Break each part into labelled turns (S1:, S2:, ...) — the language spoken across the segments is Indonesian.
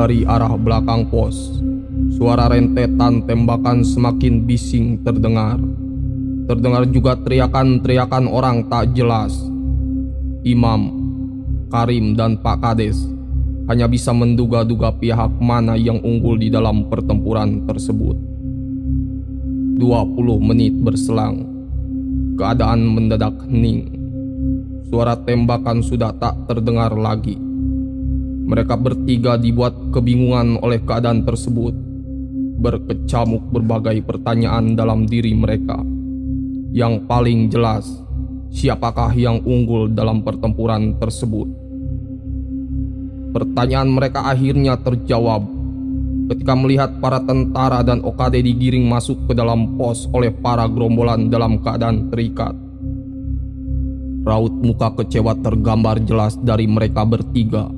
S1: Dari arah belakang pos, suara rentetan tembakan semakin bising terdengar. Terdengar juga teriakan-teriakan orang tak jelas. Imam, Karim, dan Pak Kades hanya bisa menduga-duga pihak mana yang unggul di dalam pertempuran tersebut. 20 menit berselang, keadaan mendadak hening. Suara tembakan sudah tak terdengar lagi. Mereka bertiga dibuat kebingungan oleh keadaan tersebut. Berkecamuk berbagai pertanyaan dalam diri mereka. Yang paling jelas, siapakah yang unggul dalam pertempuran tersebut? Pertanyaan mereka akhirnya terjawab ketika melihat para tentara dan Okade digiring masuk ke dalam pos oleh para gerombolan dalam keadaan terikat. Raut muka kecewa tergambar jelas dari mereka bertiga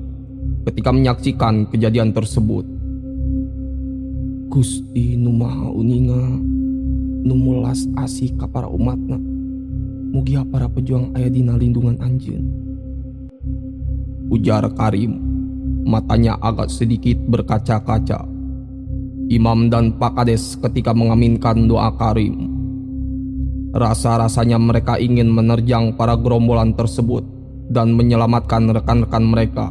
S1: ketika menyaksikan kejadian tersebut. Gusti nu maha uninga nu melas asih ka para umatna, mugia para pejuang aya dina lindungan anjeun, ujar Karim, matanya agak sedikit berkaca-kaca. Imam dan Pak Kades ketika mengaminkan doa Karim. Rasa-rasanya mereka ingin menerjang para gerombolan tersebut dan menyelamatkan rekan-rekan mereka.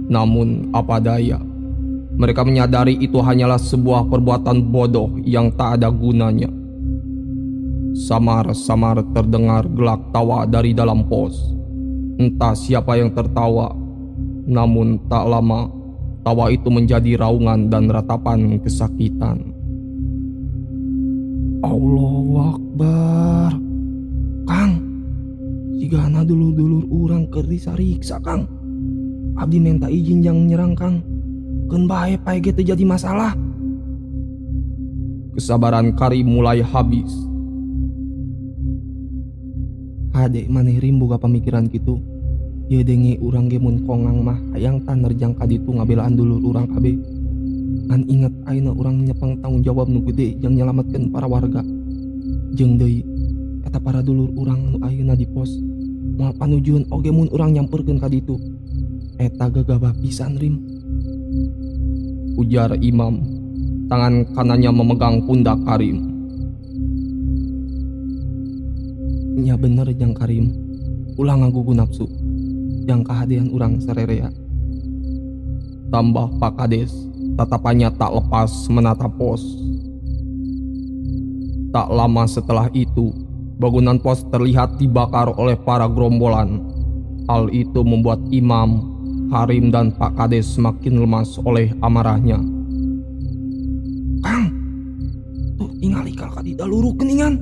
S1: Namun apa daya, mereka menyadari itu hanyalah sebuah perbuatan bodoh yang tak ada gunanya. Samar-samar terdengar gelak tawa dari dalam pos. Entah siapa yang tertawa, namun tak lama tawa itu menjadi raungan dan ratapan kesakitan. Allahu Akbar. Kang, sigana dulur-dulur urang keur disariksa Kang. Abdi minta izin yang nyerang Kang. Keun bae pae ge teu jadi masalah. Kesabaran Karim mulai habis. Hade maneh rim boga pamikiran kitu. Ye denge urang ge mun kongang mah hayang tan nerjang ka ditu ngabelaan dulur urang kabeh. Ngan inget ayeuna urang nyepeng tanggung jawab nu gede jang nyelametkeun para warga. Jeung deui eta para dulur urang nu ayeuna di pos moal panujuan oge mun urang nyamperkeun ka ditu. Eta gegabah pisan rim, ujar Imam, tangan kanannya memegang pundak Karim. Nya bener jang Karim, ulah ngagugu nafsu, jang kahadean urang sarerea. Tambah Pak Kades, tatapannya tak lepas menatap pos. Tak lama setelah itu, bangunan pos terlihat dibakar oleh para gerombolan. Hal itu membuat Imam, Karim, dan Pak Kades semakin lemas oleh amarahnya. Kang, tuh tingali kakak di daluru keningan,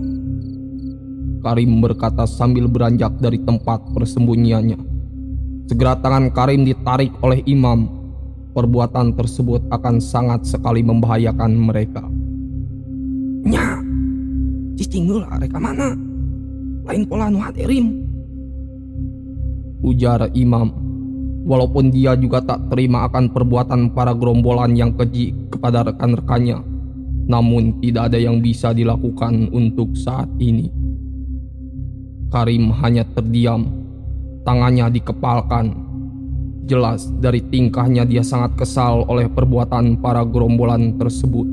S1: Karim berkata sambil beranjak dari tempat persembunyiannya. Segera tangan Karim ditarik oleh Imam. Perbuatan tersebut akan sangat sekali membahayakan mereka. Nya, cicing heula reka mana? Lain pola nu hade rim, ujar Imam. Walaupun dia juga tak terima akan perbuatan para gerombolan yang keji kepada rekan-rekannya, namun tidak ada yang bisa dilakukan untuk saat ini. Karim hanya terdiam, tangannya dikepalkan. Jelas dari tingkahnya dia sangat kesal oleh perbuatan para gerombolan tersebut.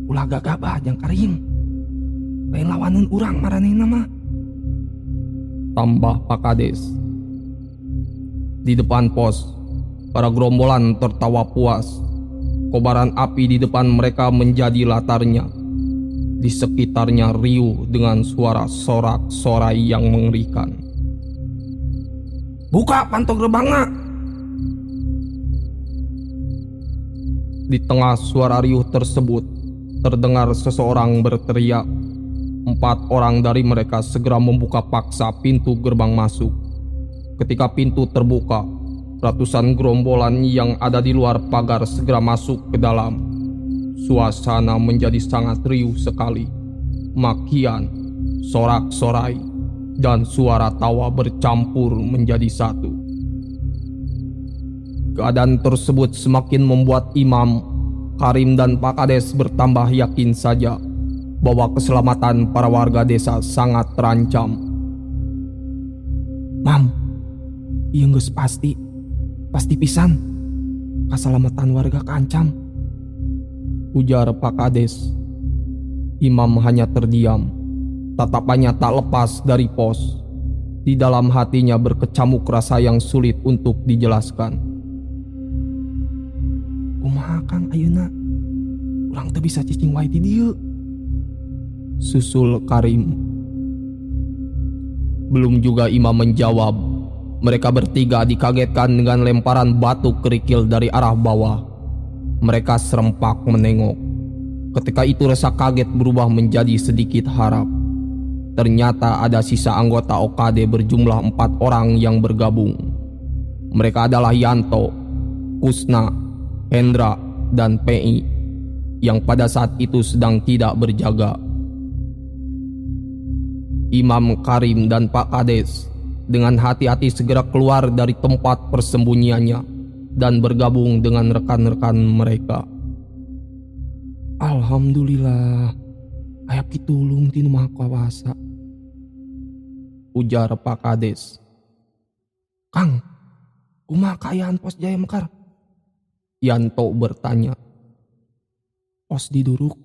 S1: Ulah gagabah jang Karim, lain lawanan urang maranehna mah, tambah Pak Kades. Di depan pos, para gerombolan tertawa puas. Kobaran api di depan mereka menjadi latarnya. Di sekitarnya riuh dengan suara sorak-sorai yang mengerikan. Buka pantog gerbangna! Di tengah suara riuh tersebut, terdengar seseorang berteriak. 4 orang dari mereka segera membuka paksa pintu gerbang masuk. Ketika pintu terbuka, ratusan gerombolan yang ada di luar pagar segera masuk ke dalam. Suasana menjadi sangat riuh sekali. Makian, sorak-sorai, dan suara tawa bercampur menjadi satu. Keadaan tersebut semakin membuat Imam, Karim, dan Pak Kades bertambah yakin saja bahwa keselamatan para warga desa sangat terancam. Mam, ieu geus pasti pisan. keselamatan warga kancam, ujar Pak Kades. Imam hanya terdiam, tatapannya tak lepas dari pos. Di dalam hatinya berkecamuk rasa yang sulit untuk dijelaskan. Kumaha Kang ayeuna? Urang teu bisa cicing wae di dieu, susul Karim. Belum juga Imam menjawab, mereka bertiga dikagetkan dengan lemparan batu kerikil dari arah bawah. Mereka serempak menengok. Ketika itu rasa kaget berubah menjadi sedikit harap. Ternyata ada sisa anggota OKD berjumlah 4 orang yang bergabung. Mereka adalah Yanto, Kusna, Hendra, dan PI yang pada saat itu sedang tidak berjaga. Imam, Karim, dan Pak Kades dengan hati-hati segera keluar dari tempat persembunyiannya dan bergabung dengan rekan-rekan mereka. Alhamdulillah, aya pitulung ti Nu Maha Kuasa, ujar Pak Kades. Kang, kumaha kaayaan pos Jaya Mekar? Yanto bertanya. Pos diduruk,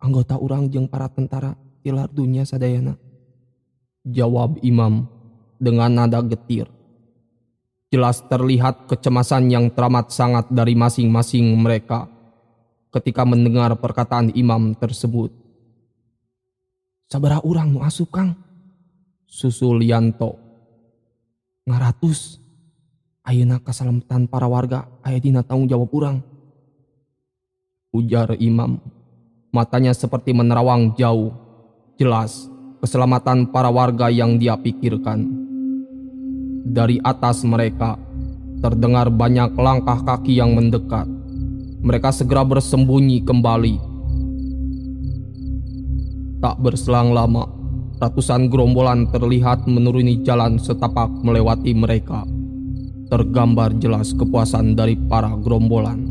S1: anggota urang jeung para tentara tilar dunya sadayana, jawab Imam dengan nada getir. Jelas terlihat kecemasan yang teramat sangat dari masing-masing mereka ketika mendengar perkataan Imam tersebut. Sabaraha urang nu asup Kang? Susul Yanto. 200. Ayeuna kasalamatan para warga aya dina tanggung jawab urang, ujar Imam. Matanya seperti menerawang jauh. Jelas keselamatan para warga yang dia pikirkan. Dari atas mereka terdengar banyak langkah kaki yang mendekat. Mereka segera bersembunyi kembali. Tak berselang lama, ratusan gerombolan terlihat menuruni jalan setapak melewati mereka. Tergambar jelas kepuasan dari para gerombolan.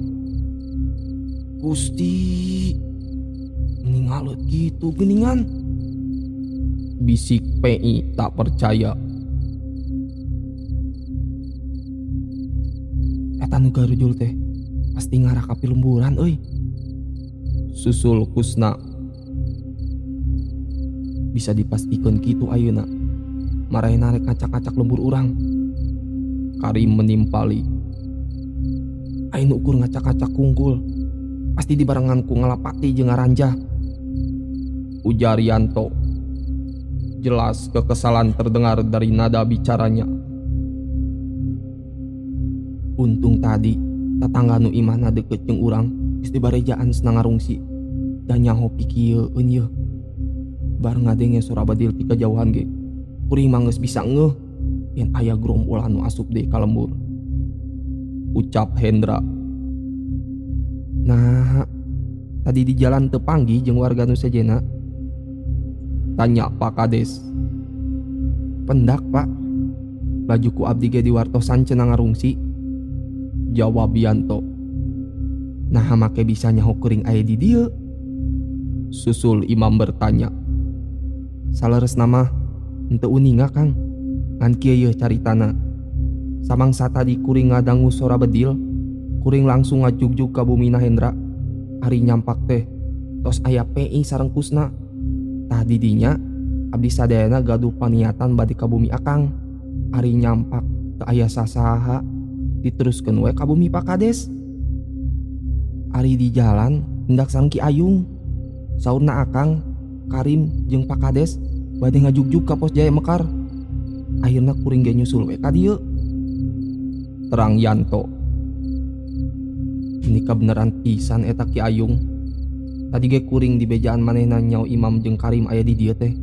S1: Gusti, meningalut gitu geningan, bisik PI tak percaya. Eta nu garujul teh pasti ngarah ka pilemburan euy, susul Kusna. Bisa dipastikan gitu ayeuna, marahna rek ngacak-ngacak lembur urang, Karim menimpali. Ayeuna ukur ngacak-ngacak kungkul, pasti dibarengan ku ngalapati jeung ngaranjah, ujar Yanto. Jelas kekesalan terdengar dari nada bicaranya. Untung tadi tatangga nu imahna deket jeung urang geus dibarejaan senang ngarungsi dan nyaho pikieun ye. Bar ngadenge suara badil ti kajauhan ge, kuring mah geus bisa ngeuh yen aya gerombolan nu asup deui ka lembur, ucap Hendra. Nah, tadi di jalan teu panggih jeung warga nu sejenna, tanya Pak Kades. Pendak Pak, laju ku abdi ge diwartosan cenah ngarungsi, jawab Yanto. Nah make bisa nyaho kuring aya di dieu, susul Imam bertanya. Saleresna mah henteu uninga Kang, ngan kieu yeuh caritana. Samangsa tadi kuring ngadangu sora bedil, kuring langsung ngajugjug ka bumina Hendra. Ari nyampak teh tos aya PI sareng Kusna. Tah di dinya abdi sadayana gaduh paniatan bade ka bumi Akang. Ari nyampak teu aya sasaha, diteruskeun we ka bumi Pak Kades. Ari di jalan hendak sareng Ki Ayung, saurna Akang, Karim jeung Pak Kades bade ngajugjug ka pos Jaya Mekar. Akhirna kuring ge nyusul we ka dieu, terang Yanto. Ini kebenaran pisan eta Ki Ayung. Tadi ge kuring di bejaan manehna nyao Imam jeung Karim aya di dieu teh.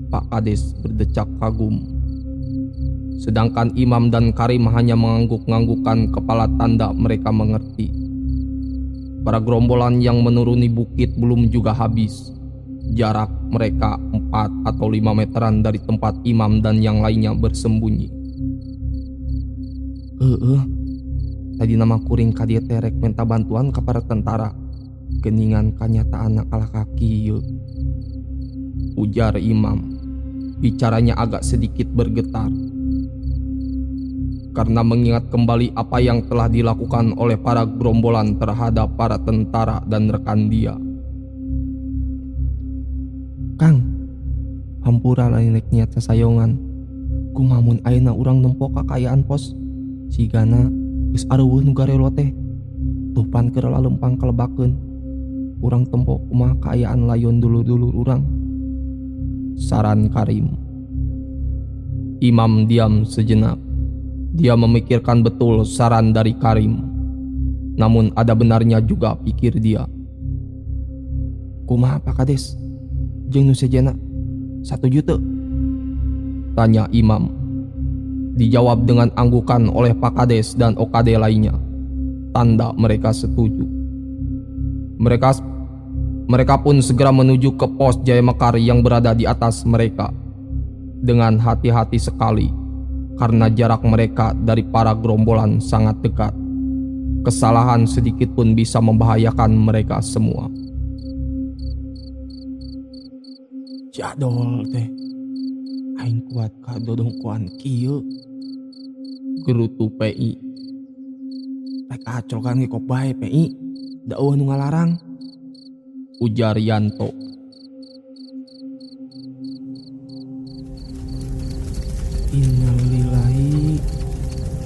S1: Pak Kades berdecak kagum. Sedangkan Imam dan Karim hanya mengangguk-nganggukkan kepala tanda mereka mengerti. Para gerombolan yang menuruni bukit belum juga habis. Jarak mereka 4 atau 5 meteran dari tempat Imam dan yang lainnya bersembunyi. Tadi nama kuring ka dieu teh rek minta bantuan ka para tentara. Geningan kanyataan kalah kaki yeuh, ujar Imam. Bicaranya agak sedikit bergetar. karena mengingat kembali apa yang telah dilakukan oleh para gerombolan terhadap para tentara dan rekan dia.
S2: Kang, hampura lain niat sasayongan. Kumamun ayeuna urang nempo kakayaan pos. Sigana geus areueuh nu garelo teh. Tupan keur lalempang kalebakeun. Urang tempo kumaha kaayaan layon dulur-dulur urang.
S1: Saran Karim. Imam diam sejenak. Dia memikirkan betul saran dari Karim. Namun ada benarnya juga pikir dia.
S2: Kumaha Pak Kades? Jeung nu sejana 1 juta?
S1: Tanya Imam. Dijawab dengan anggukan oleh Pak Kades dan OKD lainnya. Tanda mereka setuju. Mereka pun segera menuju ke pos Jaya Mekar yang berada di atas mereka. Dengan hati-hati sekali, karena jarak mereka dari para gerombolan sangat dekat. Kesalahan sedikit pun bisa membahayakan mereka semua.
S2: Jadol teh. Aing kuat ka dodongkoan kieu.
S1: Gerutu PI.
S2: Rek acokan ge kok bae PI. Da eueuh nu ngalarang.
S1: Ujar Yanto.
S2: Innalillahi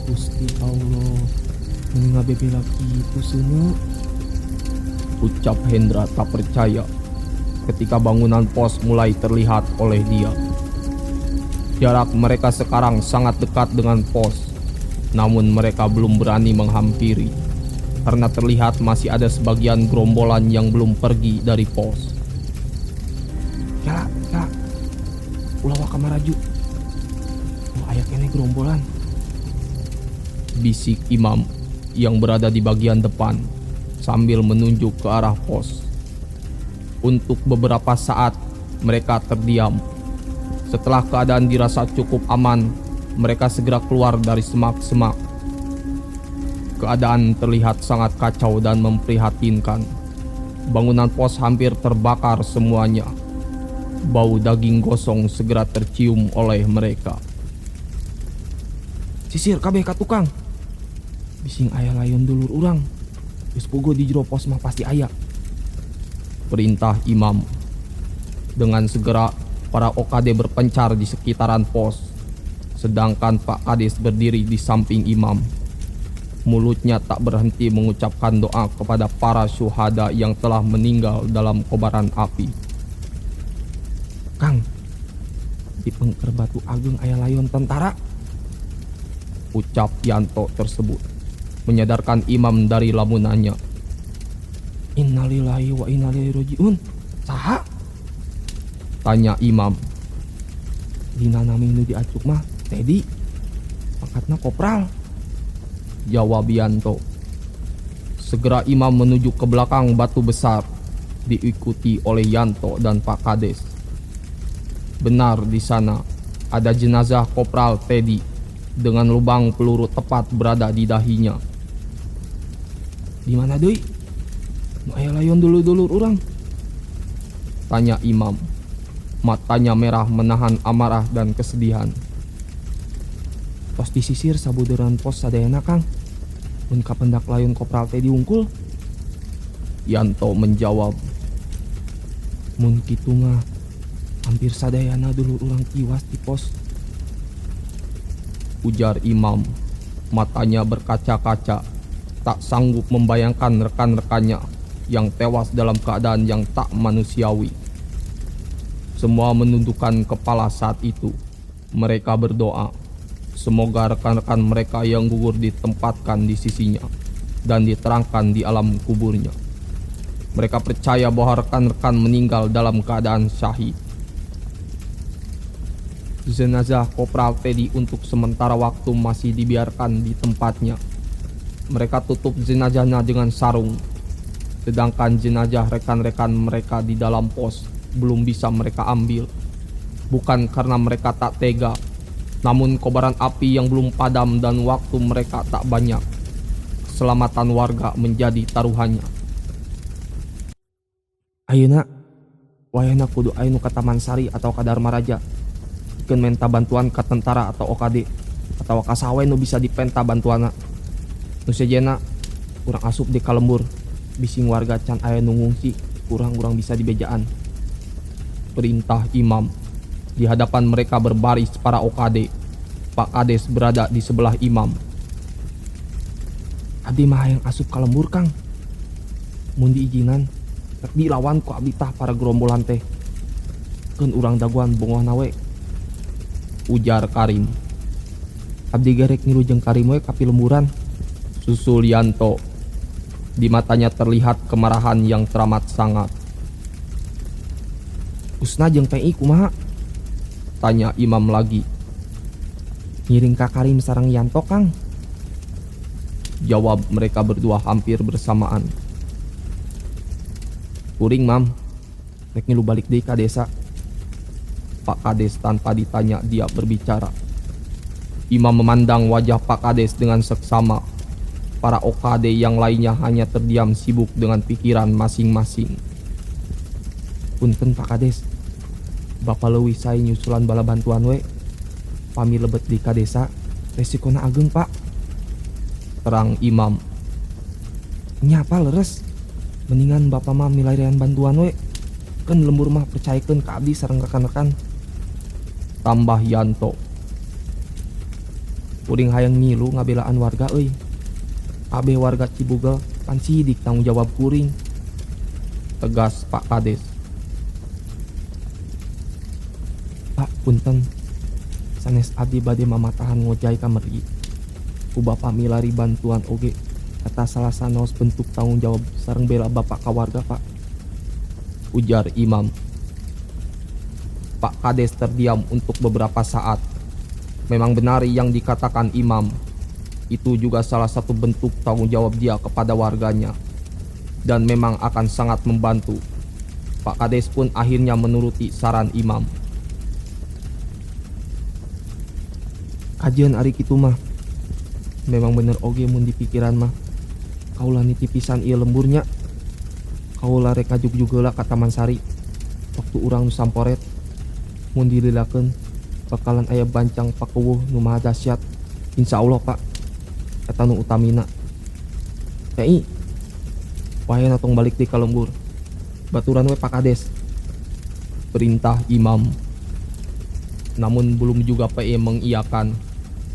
S2: Gusti Allah nu ngabebela kitu seuneu.
S1: Ucap Hendra tak percaya ketika bangunan pos mulai terlihat oleh dia. Jarak mereka sekarang sangat dekat dengan pos, namun mereka belum berani menghampiri karena terlihat masih ada sebagian gerombolan yang belum pergi dari pos.
S2: Ya, ulah wa kamaraju. Nu aya keneh gerombolan.
S1: Bisik Imam yang berada di bagian depan sambil menunjuk ke arah pos. Untuk beberapa saat mereka terdiam. Setelah keadaan dirasa cukup aman, mereka segera keluar dari semak-semak. Keadaan terlihat sangat kacau dan memprihatinkan. Bangunan pos hampir terbakar semuanya. Bau daging gosong segera tercium oleh mereka.
S2: Sisir kabeh ka tukang. Bising aya layon dulur urang. Geus puguh di jero pos mah pasti aya.
S1: Perintah Imam. Dengan segera para OKD berpencar di sekitaran pos, sedangkan Pak Kades berdiri di samping Imam. Mulutnya tak berhenti mengucapkan doa kepada para syuhada yang telah meninggal dalam kobaran api.
S2: Kang, di Pengker Batu Ageng aya layon tentara.
S1: Ucap Yanto tersebut menyadarkan Imam dari lamunannya.
S2: Innalillahi wa inna ilaihi rajiun. Saha?
S1: Tanya Imam.
S2: Dina nami nu diacuk mah Teddy. Pangkatna kopral.
S1: Jawab Yanto. Segera Imam menuju ke belakang batu besar, diikuti oleh Yanto dan Pak Kades. Benar, di sana ada jenazah Kopral Teddy dengan lubang peluru tepat berada di dahinya.
S2: Di mana deui? Nu aya layon dulur-dulur urang?
S1: Tanya Imam. Matanya merah menahan amarah dan kesedihan.
S2: Tos disisir sabudeuran pos sadayana Kang. Mun kapendak layon Kopral Teddy unggul.
S1: Yanto menjawab.
S2: Mun kitu mah hampir sadayana dulur urang tiwas di pos.
S1: Ujar Imam. Matanya berkaca-kaca, tak sanggup membayangkan rekan-rekannya yang tewas dalam keadaan yang tak manusiawi. Semua menundukkan kepala saat itu. Mereka berdoa, semoga rekan-rekan mereka yang gugur ditempatkan di sisinya dan diterangkan di alam kuburnya. Mereka percaya bahwa rekan-rekan meninggal dalam keadaan syahid. Jenazah Kopral Teddy untuk sementara waktu masih dibiarkan di tempatnya. Mereka tutup jenazahnya dengan sarung, sedangkan jenazah rekan-rekan mereka di dalam pos belum bisa mereka ambil. Bukan karena mereka tak tega, namun kobaran api yang belum padam dan waktu mereka tak banyak. Keselamatan warga menjadi taruhannya.
S2: Ayeuna wayahna kudu aya nu ka Taman Sari atau ka Dharma Raja. Pikeun minta bantuan ke tentara atau OKD. atau kasawe nu bisa dipenta bantuana. Nu sejena urang asup di kalembur, bising warga can aya nu ngungsi, urang bisa dibejaan.
S1: Perintah imam. Di hadapan mereka berbaris para okade. Pak Kades berada di sebelah imam.
S2: Abdi mah hayang asup kalembur Kang. Mun diizinan, rek dilawan ku abdi tah para gerombolan teh. Keun urang daguan bongohna we.
S1: Ujar Karim.
S2: Abdi garek ngilujeng Karim we ka pilemburan.
S1: Susul Yanto. Di matanya terlihat kemarahan yang teramat sangat.
S2: Usna jeung PI kumaha?
S1: Tanya imam lagi.
S2: Ngiring ka Karim sareng Yanto Kang.
S1: Jawab mereka berdua hampir bersamaan.
S2: Kuring mam, rek ngilu balik deui ka desa.
S1: Pak Kades tanpa ditanya dia berbicara. Imam memandang wajah Pak Kades dengan seksama. Para okade yang lainnya hanya terdiam sibuk dengan pikiran masing-masing.
S2: Punten Pak Kades, Bapak leuwih sae nyusulan bala bantuan we. Pami lebet di ka desa, resikona ageng Pak.
S1: Terang imam.
S2: Nya apa leres? Mendingan Bapak mah milarian bantuan we. Kan lembur mah percayakeun ka abdi sareng rekan-rekan.
S1: Tambah Yanto.
S2: Kuring hayang ngilu ngabelaan warga euy. Abe warga Cibugel pan sidik tanggung jawab kuring.
S1: Tegas Pak Kades.
S2: Pak punten, sanes abdi bade mamatahan ngojay kameri. Ku Bapak milari bantuan oge kata salah sanos bentuk tanggung jawab sareng bela Bapak ka warga Pak.
S1: Ujar imam. Pak Kades terdiam untuk beberapa saat. Memang benar yang dikatakan imam. Itu juga salah satu bentuk tanggung jawab dia kepada warganya. Dan memang akan sangat membantu. Pak Kades pun akhirnya menuruti saran imam.
S2: Kajian ari kitu mah. Memang bener oge mun di pikiran mah. Kaula nitipisan ieu lemburnya. Kaula rek ngajuk heula ka Taman Sari. Waktu urang nu samporet. Mun dililakeun bakalan aya bancang pakeuweuh nu maha dahsyat. Insyaallah Pak. Eta nu utamina. PI. Wahana tong balik di kalembur. Baturan we Pak Kades.
S1: Perintah imam. Namun belum juga PE mengiyakan.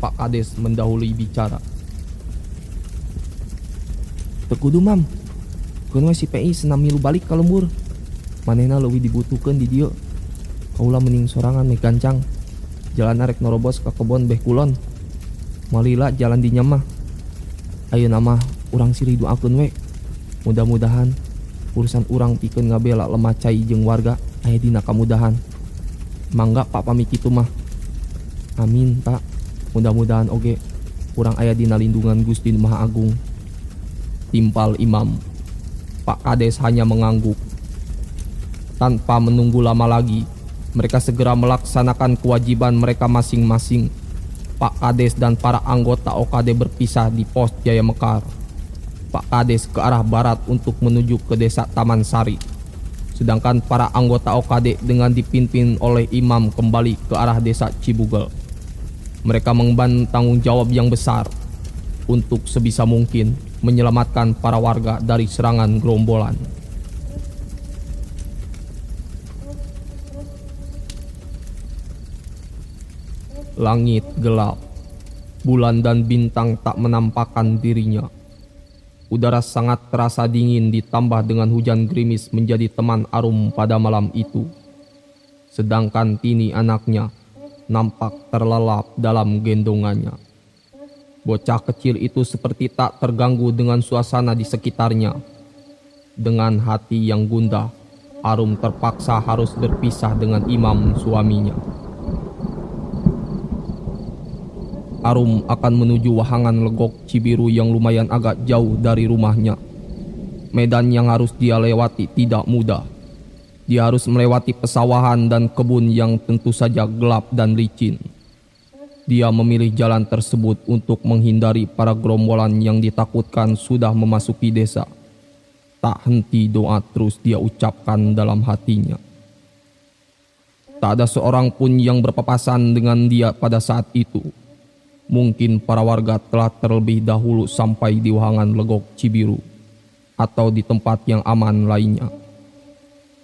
S1: Pak Kades mendahului bicara.
S2: Tekudu mam. Keun we si PI senam milu balik ka lembur. Manehna leuwih dibutuhkeun di dieu. Kaula mending sorangan meh gancang. Jalan arek norobos ka kebon beh kulon. Malila jalan di nyamah. Ayeuna mah urang siri doakeun we. Mudah-mudahan urusan urang pikeun ngabela lemah cai jeung warga aya dina kamudahan. Mangga Pak pami kitu mah. Amin Pak. Mudah-mudahan oge urang aya dina lindungan Gusti Nu Maha Agung.
S1: Timpal imam. Pak Kades hanya mengangguk. Tanpa menunggu lama lagi, mereka segera melaksanakan kewajiban mereka masing-masing. Pak Kades dan para anggota OKD berpisah di pos Jaya Mekar. Pak Kades ke arah barat untuk menuju ke desa Taman Sari. Sedangkan para anggota OKD dengan dipimpin oleh imam kembali ke arah desa Cibugel. Mereka mengemban tanggung jawab yang besar untuk sebisa mungkin menyelamatkan para warga dari serangan gerombolan. Langit gelap, bulan dan bintang tak menampakkan dirinya. Udara sangat terasa dingin ditambah dengan hujan gerimis menjadi teman Arum pada malam itu. Sedangkan Tini anaknya nampak terlelap dalam gendongannya. Bocah kecil itu seperti tak terganggu dengan suasana di sekitarnya. Dengan hati yang gundah, Arum terpaksa harus berpisah dengan imam suaminya. Arum akan menuju Wahangan Legok Cibiru yang lumayan agak jauh dari rumahnya. Medan yang harus dia lewati tidak mudah. Dia harus melewati pesawahan dan kebun yang tentu saja gelap dan licin. Dia memilih jalan tersebut untuk menghindari para gerombolan yang ditakutkan sudah memasuki desa. Tak henti doa terus dia ucapkan dalam hatinya. Tak ada seorang pun yang berpapasan dengan dia pada saat itu. Mungkin para warga telah terlebih dahulu sampai di wahangan Legok Cibiru atau di tempat yang aman lainnya,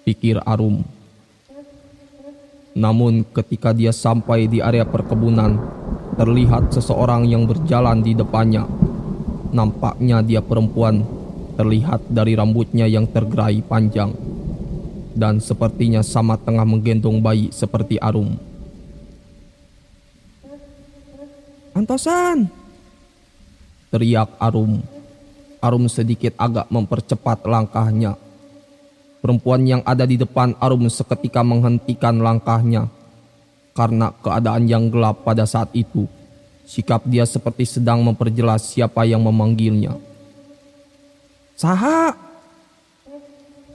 S1: pikir Arum. Namun ketika dia sampai di area perkebunan, terlihat seseorang yang berjalan di depannya. Nampaknya dia perempuan, terlihat dari rambutnya yang tergerai panjang, dan sepertinya sama tengah menggendong bayi seperti Arum.
S2: Antosan!
S1: Teriak Arum. Arum sedikit agak mempercepat langkahnya. Perempuan yang ada di depan Arum seketika menghentikan langkahnya. Karena keadaan yang gelap pada saat itu, sikap dia seperti sedang memperjelas siapa yang memanggilnya.
S2: Saha?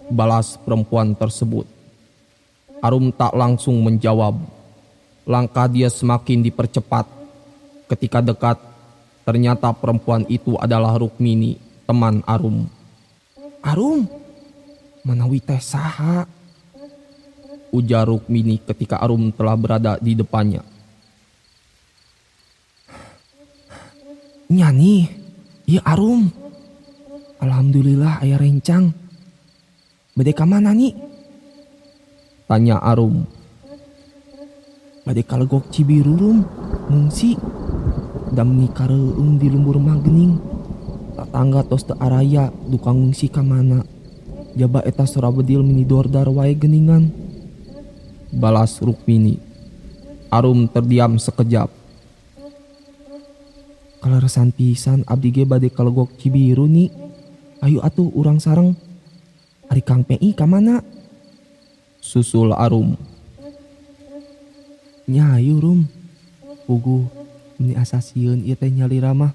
S1: Balas perempuan tersebut. Arum tak langsung menjawab. Langkah dia semakin dipercepat. Ketika dekat, ternyata perempuan itu adalah Rukmini, teman Arum.
S2: Arum? Manawi teh saha?
S1: Ujar Rukmini ketika Arum telah berada di depannya.
S2: Nyani, iya Arum. Alhamdulillah aya rencang. Bade ka mana ni?
S1: Tanya Arum.
S2: Bade ka Legok Cibiru rum, ngungsi. Dam ni kareueung di lembur magening. Tatangga tos teu araya duka ngungsi ka mana. Jaba eta sorabedil mini dordar wae geningan.
S1: Balas Rukmini. Arum terdiam sekejap.
S2: Kaleresan pisan abdi ge bade ka Legok Cibiru ni. Ayo atuh urang sareng. Ari Kang PI ka mana?
S1: Susul Arum.
S2: Nyayu rum. Puguh ini asa sieun ieu teh nyalira mah.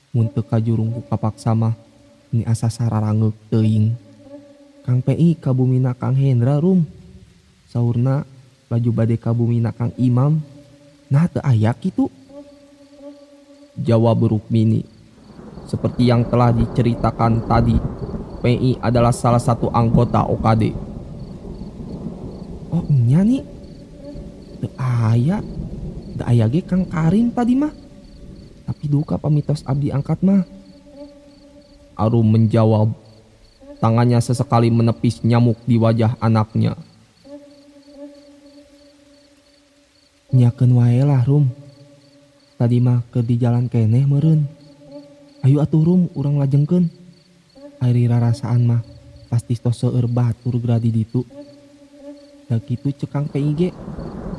S2: Mun teu kajurung ku kapaksa mah ini asa sararangeuk teuing. Kang PI ka bumina Kang Hendra rum. Saurna laju bade ka bumina Kang Imam. Nah teu aya kitu.
S1: Jawab Rukmini. Seperti yang telah diceritakan tadi, PI adalah salah satu anggota OKD.
S2: Oh nya nih. Teu aya. Da aya ge Kang Karim tadi mah. Tapi duka pamitos abdi angkat mah.
S1: Arum menjawab. Tangannya sesekali menepis nyamuk di wajah anaknya.
S2: Nyakeun wae lah rum. Tadi mah keur di jalan keneh meureun. Ayo atuh rum urang lajengkeun. Ari rarasaan mah pasti tos seueur batur gradi ditu. Da kitu ceuk Kang PIG.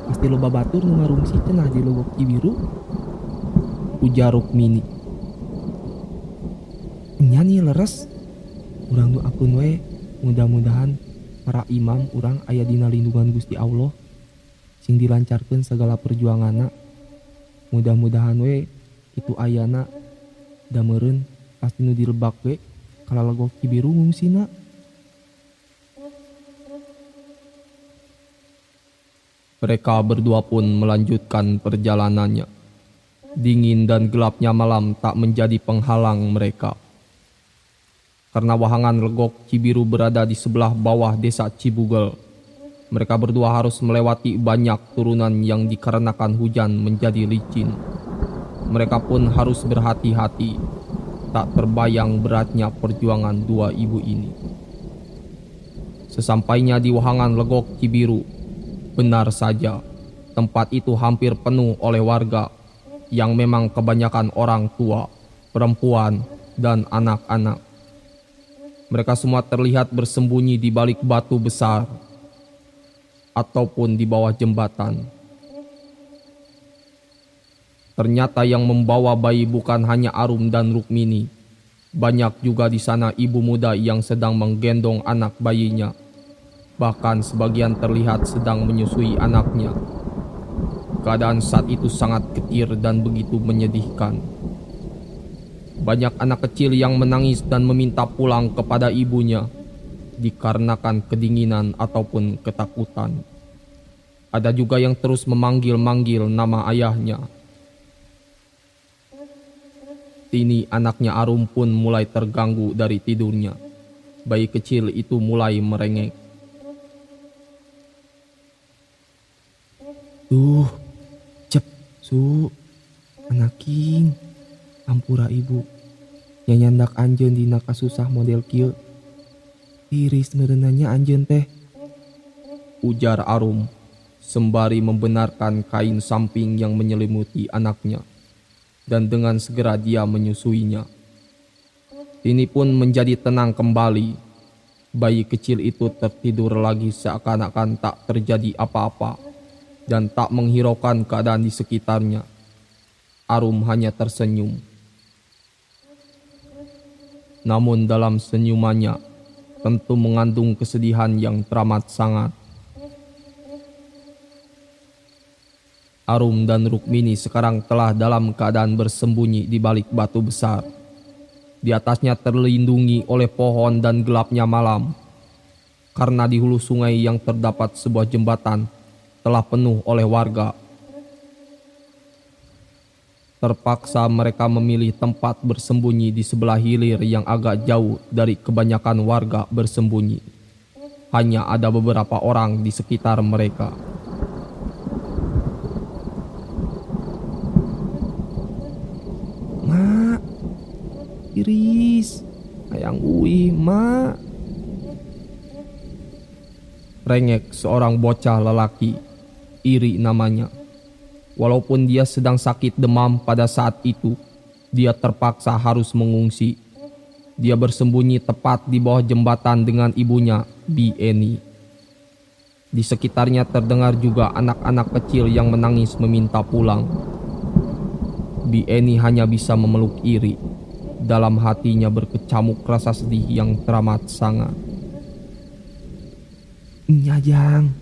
S2: Pasti loba batur nu ngarungsi cenah di Legok Cibiru.
S1: Ujar Rukmini.
S2: Nya nih leres. Urang doakeun we mudah-mudahan para imam urang aya dina lindungan Gusti Allah. Sing dilancarkeun segala perjuanganna. Mudah-mudahan we itu ayana da meureun pasti nu dilebak we kala Legok Cibiru ngungsina.
S1: Mereka berdua pun melanjutkan perjalanannya. Dingin dan gelapnya malam tak menjadi penghalang mereka. Karena wahangan Legok Cibiru berada di sebelah bawah desa Cibugel, mereka berdua harus melewati banyak turunan yang dikarenakan hujan menjadi licin. Mereka pun harus berhati-hati. Tak terbayang beratnya perjuangan dua ibu ini. Sesampainya di wahangan Legok Cibiru, benar saja tempat itu hampir penuh oleh warga yang memang kebanyakan orang tua, perempuan, dan anak-anak. Mereka semua terlihat bersembunyi di balik batu besar ataupun di bawah jembatan. Ternyata yang membawa bayi bukan hanya Arum dan Rukmini. Banyak juga di sana ibu muda yang sedang menggendong anak bayinya. Bahkan sebagian terlihat sedang menyusui anaknya. Keadaan saat itu sangat getir dan begitu menyedihkan. Banyak anak kecil yang menangis dan meminta pulang kepada ibunya dikarenakan kedinginan ataupun ketakutan. Ada juga yang terus memanggil-manggil nama ayahnya. Tini, anaknya Arum pun mulai terganggu dari tidurnya. Bayi kecil itu mulai merengek.
S2: Duh, cep, su. Anaking, hampura ibu. Nyanyandak anjeun dina kasusah model kieu. Iris merenanya anjeun teh.
S1: Ujar Arum sembari membenarkan kain samping yang menyelimuti anaknya. Dan dengan segera dia menyusuinya. Tini pun menjadi tenang kembali. Bayi kecil itu tertidur lagi seakan-akan tak terjadi apa-apa dan tak menghiraukan keadaan di sekitarnya. Arum hanya tersenyum. Namun dalam senyumannya tentu mengandung kesedihan yang teramat sangat. Arum dan Rukmini sekarang telah dalam keadaan bersembunyi di balik batu besar. Di atasnya terlindungi oleh pohon dan gelapnya malam. Karena di hulu sungai yang terdapat sebuah jembatan telah penuh oleh warga. Terpaksa mereka memilih tempat bersembunyi di sebelah hilir yang agak jauh dari kebanyakan warga bersembunyi. Hanya ada beberapa orang di sekitar mereka.
S2: Mak, Iris, ayang uih, mak.
S1: Rengek seorang bocah lelaki, Iri namanya. Walaupun dia sedang sakit demam pada saat itu, dia terpaksa harus mengungsi. Dia bersembunyi tepat di bawah jembatan dengan ibunya, Bi Eni. Di sekitarnya terdengar juga anak-anak kecil yang menangis meminta pulang. Bi Eni hanya bisa memeluk Iri. Dalam hatinya berkecamuk rasa sedih yang teramat sangat.
S2: Nya jang,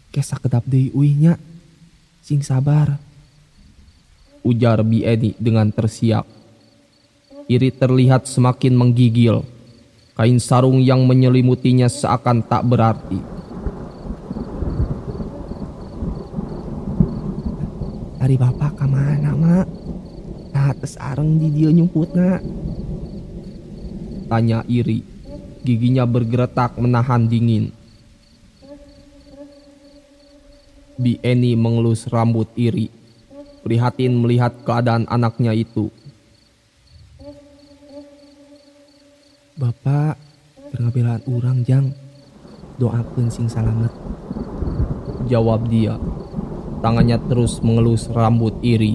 S2: kesah kedap deui uihnya. Sing sabar.
S1: Ujar Bi Eni dengan tersiap. Iri terlihat semakin menggigil. Kain sarung yang menyelimutinya seakan tak berarti.
S2: Hari bapak kemana, mak? Nah, tes areng di dia nyumputna.
S1: Tanya Iri. Giginya bergeretak menahan dingin. Bi Eni mengelus rambut Iri. Prihatin melihat keadaan anaknya itu.
S2: Bapak, pengabelaan urang jang. Doakeun sing salamet.
S1: Jawab dia. Tangannya terus mengelus rambut Iri.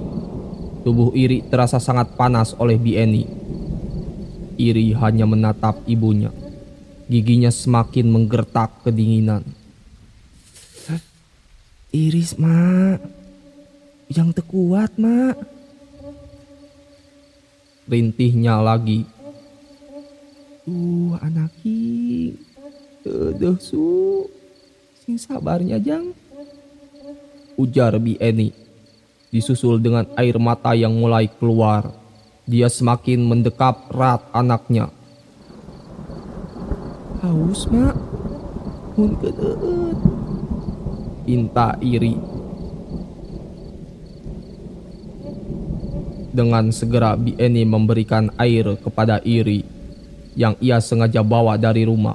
S1: Tubuh Iri terasa sangat panas oleh Bi Eni. Iri hanya menatap ibunya. Giginya semakin menggertak kedinginan.
S2: Iris, mak. Yang tekuat, mak.
S1: Rintihnya lagi.
S2: Anaki. Teueuh su. Sing sabarnya jang.
S1: Ujar Bi Eni. Disusul dengan air mata yang mulai keluar. Dia semakin mendekap erat anaknya.
S2: Haus, mak. Mun kedeut.
S1: Pinta Iri. Dengan segera Bi Eni memberikan air kepada Iri yang ia sengaja bawa dari rumah.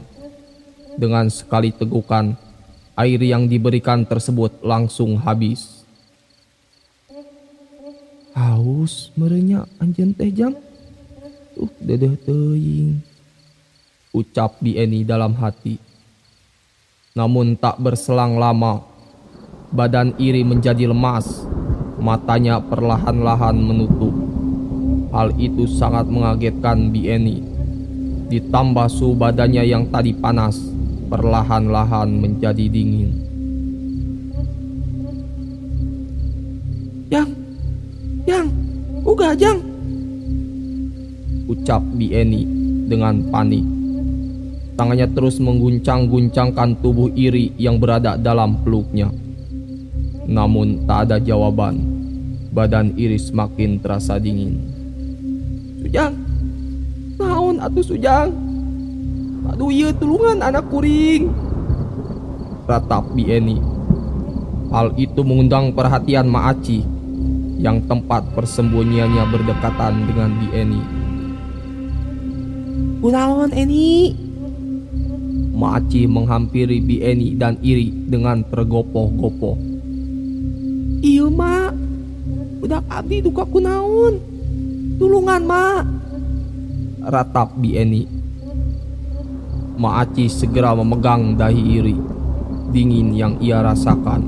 S1: Dengan sekali tegukan, air yang diberikan tersebut langsung habis.
S2: Haus merenya anjeun teh jang. Dedeh teuing.
S1: Ucap Bi Eni dalam hati. Namun tak berselang lama, badan Iri menjadi lemas. Matanya perlahan-lahan menutup. Hal itu sangat mengagetkan Bi Eni. Ditambah suhu badannya yang tadi panas, perlahan-lahan menjadi dingin.
S2: Jang, uga jang.
S1: Ucap Bi Eni dengan panik. Tangannya terus mengguncang-guncangkan tubuh Iri yang berada dalam peluknya. Namun tak ada jawaban. Badan Iri semakin terasa dingin.
S2: Sujang, naon atuh Sujang? Aduh ieu tulungan anak kuring.
S1: Ratap Bi Eni. Hal itu mengundang perhatian Ma Aci yang tempat persembunyiannya berdekatan dengan Bi Eni.
S2: Kunaon Eni?
S1: Ma Aci menghampiri Bi Eni dan Iri dengan tergopoh-gopoh.
S2: Iya mak, Budak abdi duka kunaon. Tulungan mak,
S1: ratap Bieni. Ma Aci segera memegang dahi Iri, dingin yang ia rasakan.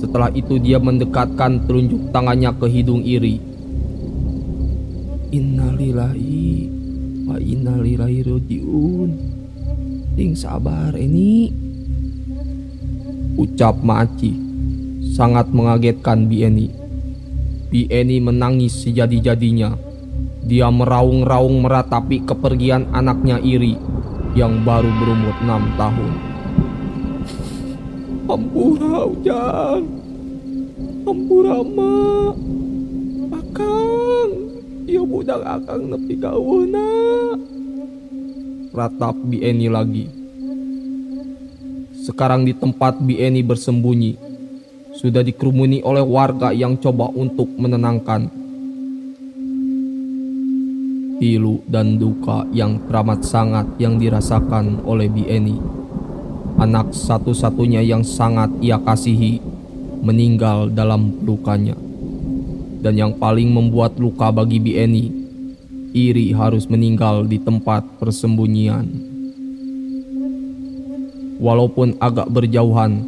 S1: Setelah itu dia mendekatkan telunjuk tangannya ke hidung Iri.
S2: Innalillahi wa innalillahi rajiun. Ting sabar ini,
S1: ucap Ma Aci. Sangat mengagetkan Bieni. Bieni menangis sejadi-jadinya. Dia meraung-raung meratapi kepergian anaknya Iri yang baru berumur 6 tahun. Hampura Ujang, hampura mak, akang, ieu budak akang nepi ka aweuna, ratap Bieni lagi. Sekarang di tempat Bieni bersembunyi sudah dikerumuni oleh warga yang coba untuk menenangkan. Pilu dan duka yang teramat sangat yang dirasakan oleh Bieni. Anak satu-satunya yang sangat ia kasihi meninggal dalam lukanya. Dan yang paling membuat luka bagi Bieni, Iri harus meninggal di tempat persembunyian. Walaupun agak berjauhan,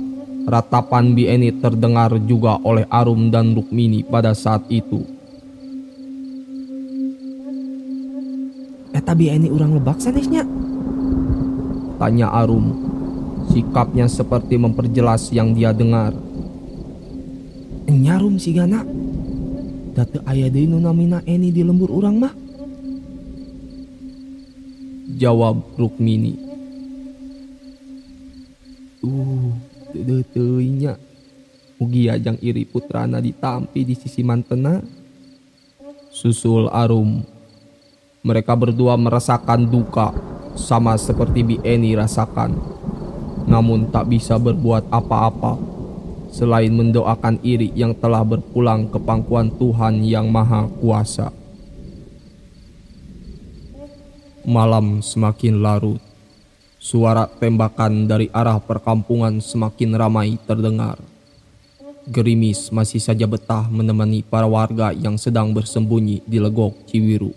S1: ratapan Bieni terdengar juga oleh Arum dan Rukmini pada saat itu.
S2: eta Bieni urang lebak sanesnya,
S1: tanya Arum. Sikapnya seperti memperjelas yang dia dengar.
S2: Nyarum si Gana. Datu aya deui nu namina Eni di lembur urang mah,
S1: jawab Rukmini.
S2: Teuing-nya
S1: mugi ajang Iri putrana ditampi di sisi mantena, susul Arum. Mereka berdua merasakan duka sama seperti Bieni rasakan, namun tak bisa berbuat apa-apa selain mendoakan Iri yang telah berpulang ke pangkuan Tuhan yang Maha Kuasa. Malam semakin larut. Suara tembakan dari arah perkampungan semakin ramai terdengar. Gerimis masih saja betah menemani para warga yang sedang bersembunyi di Legok Ciwiru.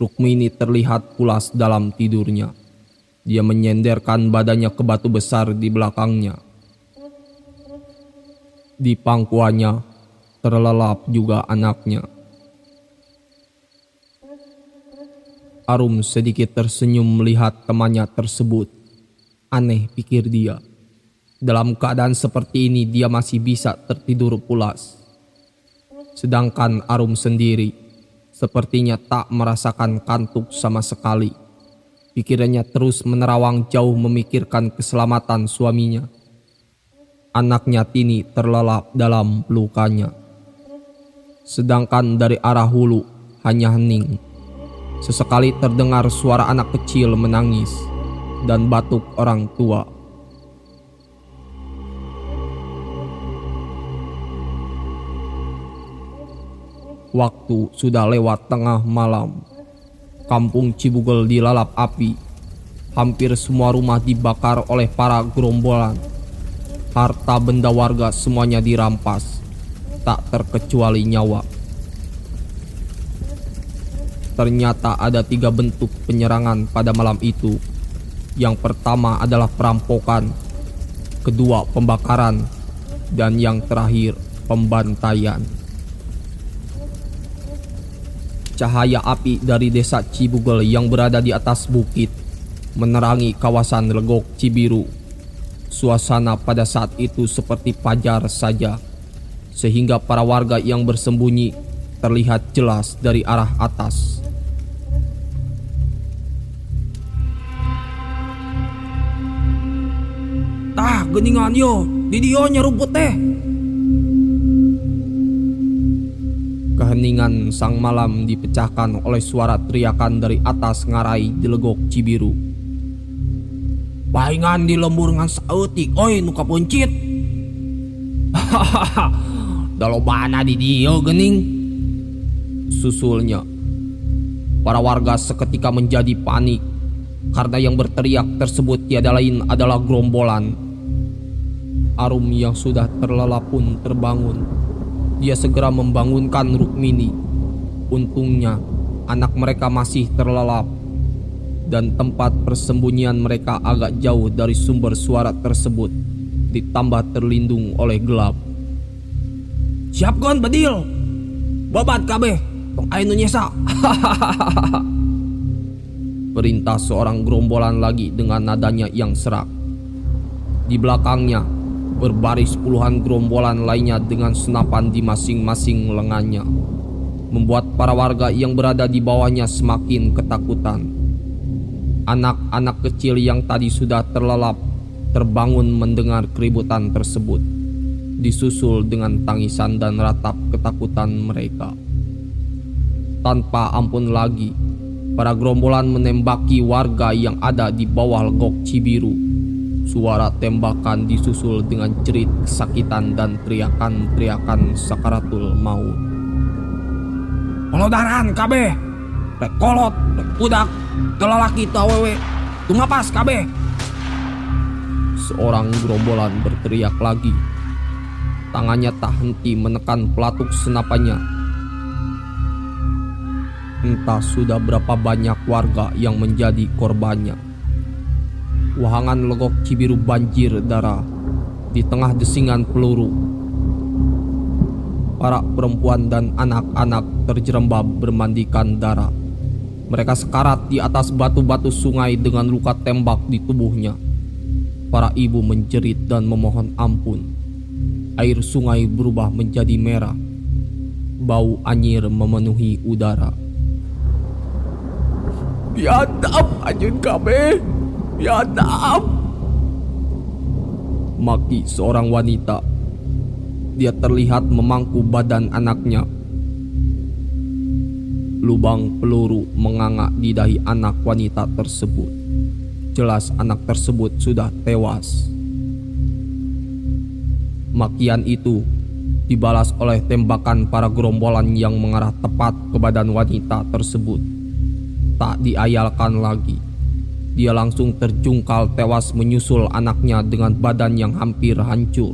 S1: Rukmini terlihat pulas dalam tidurnya. Dia menyenderkan badannya ke batu besar di belakangnya. Di pangkuannya terlelap juga anaknya. Arum sedikit tersenyum melihat temannya tersebut. Aneh, pikir dia. Dalam keadaan seperti ini dia masih bisa tertidur pulas. Sedangkan Arum sendiri sepertinya tak merasakan kantuk sama sekali. Pikirannya terus menerawang jauh memikirkan keselamatan suaminya. Anaknya Tini terlelap dalam pelukanya. Sedangkan dari arah hulu hanya hening. Sesekali terdengar suara anak kecil menangis dan batuk orang tua. Waktu sudah lewat tengah malam. Kampung Cibugel dilalap api. Hampir semua rumah dibakar oleh para gerombolan. Harta benda warga semuanya dirampas, tak terkecuali nyawa. Ternyata ada 3 bentuk penyerangan pada malam itu. Yang pertama adalah perampokan, kedua pembakaran, dan yang terakhir pembantaian. Cahaya api dari desa Cibugel yang berada di atas bukit menerangi kawasan Legok Cibiru. Suasana pada saat itu seperti fajar saja, sehingga para warga yang bersembunyi terlihat jelas dari arah atas. Tah, geningan yo, di dieu nyeruput teh. Keheningan sang malam dipecahkan oleh suara teriakan dari atas ngarai di Legok Cibiru. Paingan di lembur ngan saeutik, oi nu kapuncit. Hahaha, dalobana di dieu geuning, susulnya. Para warga seketika menjadi panik karena yang berteriak tersebut tiada lain adalah gerombolan. Arum yang sudah terlelap pun terbangun. Dia segera membangunkan Rukmini. Untungnya anak mereka masih terlelap dan tempat persembunyian mereka agak jauh dari sumber suara tersebut, ditambah terlindung oleh gelap. "Siapkan bedil, babat kabeh, tong ainu nyesa." Perintah seorang gerombolan lagi dengan nadanya yang serak. Di belakangnya berbaris puluhan gerombolan lainnya dengan senapan di masing-masing lengannya, membuat para warga yang berada di bawahnya semakin ketakutan. Anak-anak kecil yang tadi sudah terlelap terbangun mendengar keributan tersebut, disusul dengan tangisan dan ratap ketakutan mereka. Tanpa ampun lagi, para gerombolan menembaki warga yang ada di bawah legok Cibiru. Suara tembakan disusul dengan jerit kesakitan dan teriakan-teriakan sakaratul maut. "Polodaran kabeh, rek kolot, rek budak, telalaki tu awewe, tungapas kabeh." Seorang gerombolan berteriak lagi. Tangannya tak henti menekan pelatuk senapannya. Entah sudah berapa banyak warga yang menjadi korbannya. Wahangan legok Cibiru banjir darah di tengah desingan peluru. Para perempuan dan anak-anak terjerembab bermandikan darah. Mereka sekarat di atas batu-batu sungai dengan luka tembak di tubuhnya. Para ibu menjerit dan memohon ampun. Air sungai berubah menjadi merah. Bau anyir memenuhi udara. "Biadab anjeun kabeh, biadab!" maki seorang wanita. Dia terlihat memangku badan anaknya. Lubang peluru menganga di dahi anak wanita tersebut. Jelas anak tersebut sudah tewas. Makian itu dibalas oleh tembakan para gerombolan yang mengarah tepat ke badan wanita tersebut. Tak diayalkan lagi, dia langsung terjungkal tewas menyusul anaknya dengan badan yang hampir hancur.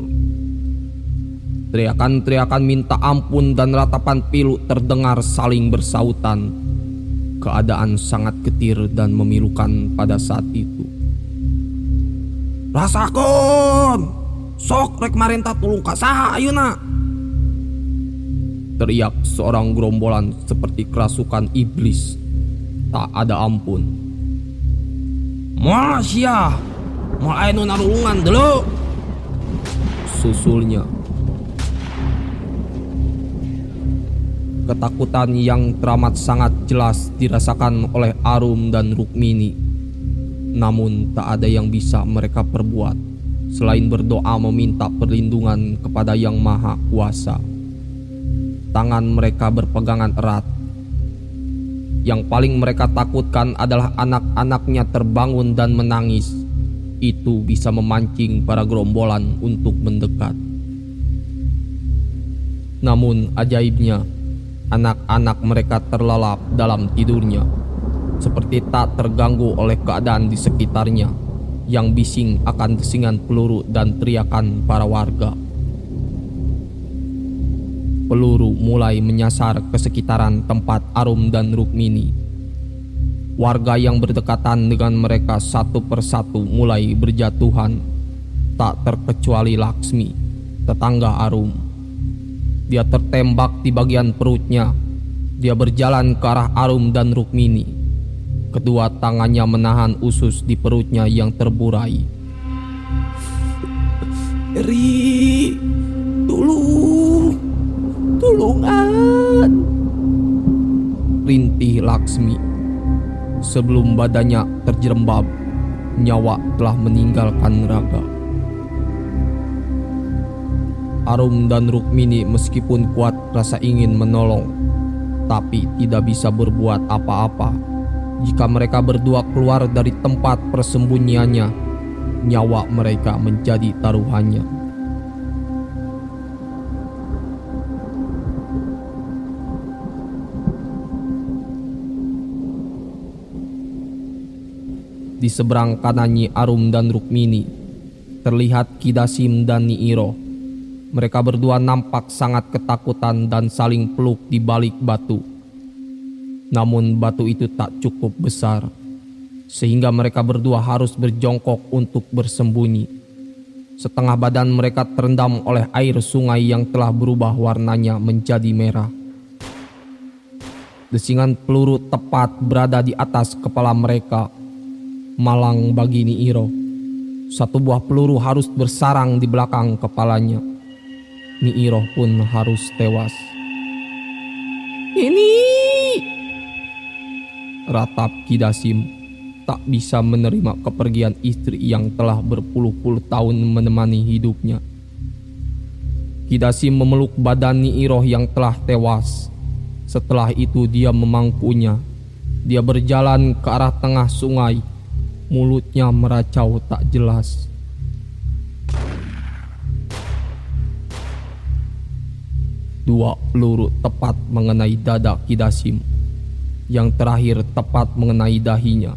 S1: Teriakan-teriakan minta ampun dan ratapan pilu terdengar saling bersautan. Keadaan sangat getir dan memilukan pada saat itu. "Rasakeun, sok rek marentah tulung ka saha ayeuna?" teriak seorang gerombolan seperti kerasukan iblis. Tak ada ampun. "Moal sia, moal aya nu narulungan deuleu," susulnya. Ketakutan yang teramat sangat jelas dirasakan oleh Arum dan Rukmini. Namun tak ada yang bisa mereka perbuat selain berdoa meminta perlindungan kepada Yang Maha Kuasa. Tangan mereka berpegangan erat. Yang paling mereka takutkan adalah anak-anaknya terbangun dan menangis. Itu bisa memancing para gerombolan untuk mendekat. Namun ajaibnya, anak-anak mereka terlelap dalam tidurnya, seperti tak terganggu oleh keadaan di sekitarnya yang bising akan desingan peluru dan teriakan para warga. Peluru mulai menyasar ke sekitaran tempat Arum dan Rukmini. Warga yang berdekatan dengan mereka satu persatu mulai berjatuhan, tak terkecuali Laksmi, tetangga Arum. Dia tertembak di bagian perutnya. Dia berjalan ke arah Arum dan Rukmini. Kedua tangannya menahan usus di perutnya yang terburai. "Eri, tulungan!" rintih Laksmi. Sebelum badannya terjerembab, nyawa telah meninggalkan raga. Arum dan Rukmini meskipun kuat rasa ingin menolong, tapi tidak bisa berbuat apa-apa. Jika mereka berdua keluar dari tempat persembunyiannya, nyawa mereka menjadi taruhannya. Di seberang kanan Nyi Arum dan Rukmini terlihat Ki Dasim dan Nyi Iroh. Mereka berdua nampak sangat ketakutan dan saling peluk di balik batu. Namun batu itu tak cukup besar, sehingga mereka berdua harus berjongkok untuk bersembunyi. Setengah badan mereka terendam oleh air sungai yang telah berubah warnanya menjadi merah. Desingan peluru tepat berada di atas kepala mereka. Malang bagi Nyi Iroh, satu buah peluru harus bersarang di belakang kepalanya. Nyi Iroh pun harus tewas. Ini ratap Ki Dasim, tak bisa menerima kepergian istri yang telah berpuluh-puluh tahun menemani hidupnya. Ki Dasim memeluk badan Nyi Iroh yang telah tewas. Setelah itu dia memangkunya. Dia berjalan ke arah tengah sungai. Mulutnya meracau tak jelas. Dua peluru tepat mengenai dada Ki Dasim. Yang terakhir tepat mengenai dahinya.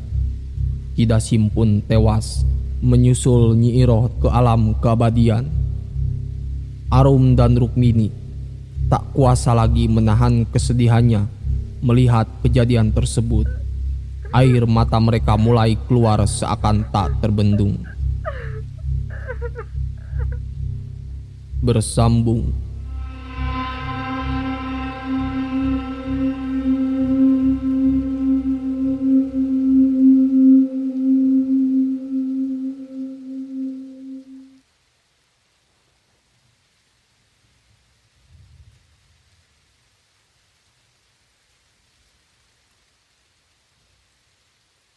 S1: Ki Dasim pun tewas, menyusul Nyi Iroh ke alam keabadian. Arum dan Rukmini tak kuasa lagi menahan kesedihannya melihat kejadian tersebut. Air mata mereka mulai keluar seakan tak terbendung. Bersambung